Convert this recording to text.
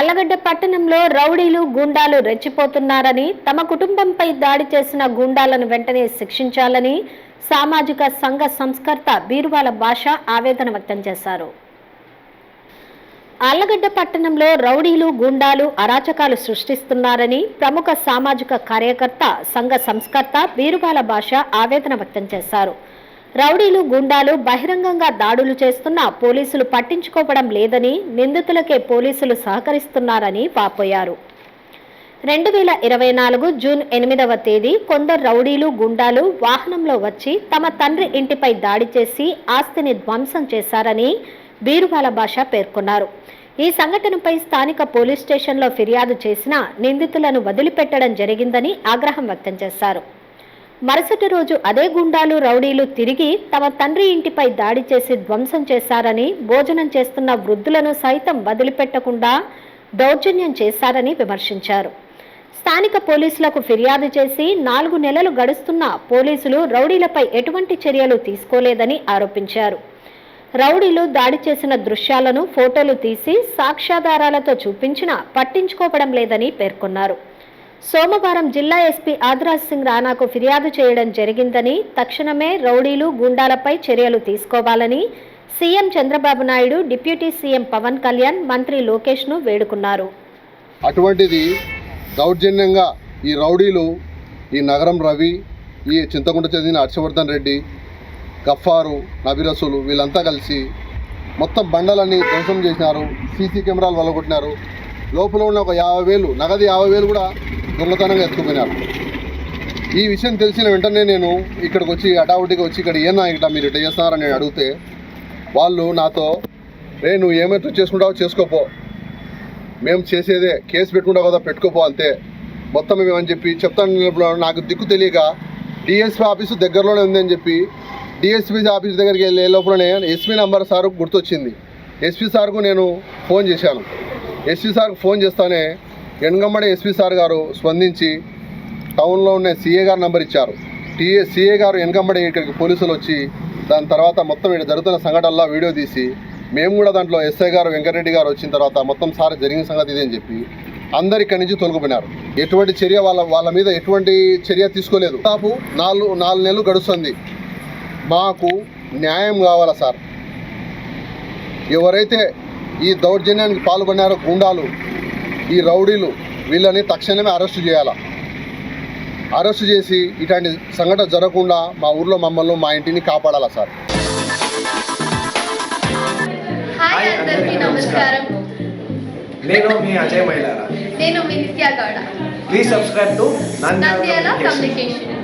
ఆళ్లగడ్డ పట్టణంలో రౌడీలు గూండాలు రెచ్చిపోతున్నారని, తమ కుటుంబంపై దాడి చేసిన గూండాలను వెంటనే శిక్షించాలని సామాజిక సంఘ సంస్కర్త బీరువాల భాష ఆవేదన వ్యక్తం చేశారు. ఆళ్లగడ్డ పట్టణంలో రౌడీలు గూండాలు అరాచకాలు సృష్టిస్తున్నారని ప్రముఖ సామాజిక కార్యకర్త సంఘ సంస్కర్త బీరువాల భాష ఆవేదన వ్యక్తం చేశారు. రౌడీలు గూండాలు బహిరంగంగా దాడులు చేస్తున్నా పోలీసులు పట్టించుకోవడం లేదని, నిందితులకే పోలీసులు సహకరిస్తున్నారని వాపోయారు. 2024 జూన్ 8వ తేదీ కొందరు రౌడీలు గూండాలు వాహనంలో వచ్చి తమ తండ్రి ఇంటిపై దాడి చేసి ఆస్తిని ధ్వంసం చేశారని బీరువాల భాష పేర్కొన్నారు. ఈ సంఘటనపై స్థానిక పోలీస్ స్టేషన్లో ఫిర్యాదు చేసిన నిందితులను వదిలిపెట్టడం జరిగిందని ఆగ్రహం వ్యక్తం చేశారు. మరుసటి రోజు అదే గుండాలు రౌడీలు తిరిగి తమ తండ్రి ఇంటిపై దాడి చేసి ధ్వంసం చేశారని, భోజనం చేస్తున్న వృద్ధులను సైతం వదిలిపెట్టకుండా దౌర్జన్యం చేశారని విమర్శించారు. స్థానిక పోలీసులకు ఫిర్యాదు చేసి 4 నెలలు గడుస్తున్నా పోలీసులు రౌడీలపై ఎటువంటి చర్యలు తీసుకోలేదని ఆరోపించారు. రౌడీలు దాడి చేసిన దృశ్యాలను ఫోటోలు తీసి సాక్ష్యాధారాలతో చూపించినా పట్టించుకోవడం లేదని పేర్కొన్నారు. సోమవారం జిల్లా ఎస్పీ ఆదిరాజ్ సింగ్ రాణాకు ఫిర్యాదు చేయడం జరిగిందని, తక్షణమే రౌడీలు గూండాలపై చర్యలు తీసుకోవాలని CM Chandrababu Naidu, deputy CM Pawan Kalyan, మంత్రి లోకేష్ ను వేడుకున్నారు. అటువంటిది దౌర్జన్యంగా ఈ రౌడీలు, ఈ నగరం రవి, ఈ చింతకుంట చెందిన హర్షవర్ధన్ రెడ్డి, గఫారు, నబిరసులు వీళ్ళంతా కలిసి మొత్తం బండలన్నీ ధ్వంసం చేసినారు. సీసీ కెమెరాలు వలగొట్టినారు. లోపల ఉన్న ఒక 50,000 నగదు 50,000 కూడా దొంగతనంగా ఎత్తుకుపోయినారు. ఈ విషయం తెలిసిన వెంటనే నేను ఇక్కడికి వచ్చి హఠావుటిగా వచ్చి ఇక్కడ ఇక్కడ మీరు ఇట్లా చేస్తున్నారని నేను అడిగితే వాళ్ళు నాతో, నువ్వు ఏమైతే చేసుకుంటావో చేసుకోపో, మేము చేసేదే కేసు పెట్టుకుంటావు కదా పెట్టుకోపో అంతే మొత్తం మేమని చెప్పి చెప్తాను. నాకు దిక్కు తెలియక డిఎస్పీ ఆఫీసు దగ్గరలోనే ఉందని చెప్పి డిఎస్పీ ఆఫీస్ దగ్గరికి వెళ్ళే లోపలనే ఎస్పీ నంబర్ సార్ గుర్తొచ్చింది. ఎస్పీ సార్కు నేను ఫోన్ చేశాను. ఎస్పీ సార్కు ఫోన్ చేస్తానే వెనుగమ్మడి ఎస్పీ సార్ గారు స్పందించి టౌన్లో ఉన్న సిఏ గారు నంబర్ ఇచ్చారు. సిఏ గారు వెనుగమ్మడి ఇక్కడికి పోలీసులు వచ్చి దాని తర్వాత మొత్తం ఇక్కడ జరుగుతున్న సంఘటనలా వీడియో తీసి మేము కూడా దాంట్లో ఎస్ఐ గారు వెంకటరెడ్డి గారు వచ్చిన తర్వాత మొత్తం సార్ జరిగిన సంగతి ఇదే అని చెప్పి అందరు ఇక్కడి నుంచి తొలగిపోయినారు. ఎటువంటి చర్య వాళ్ళ మీద ఎటువంటి చర్య తీసుకోలేదు. దాదాపు 4 నెలలు గడుస్తుంది. మాకు న్యాయం కావాలా సార్. ఎవరైతే ఈ దౌర్జన్యానికి పాల్గొన్నారో గుండాలు, ఈ రౌడీలు, వీళ్ళని తక్షణమే అరెస్టు చేయాలా. అరెస్టు చేసి ఇట్లాంటి సంఘటన జరగకుండా మా ఊర్లో మమ్మల్ని, మా ఇంటిని కాపాడాలా సార్. హాయ్ అందరికీ నమస్కారం. నేను మీ అజయ్ మైలారా. నేను మీ Nithya Gowda. Please subscribe to Nandyal communication.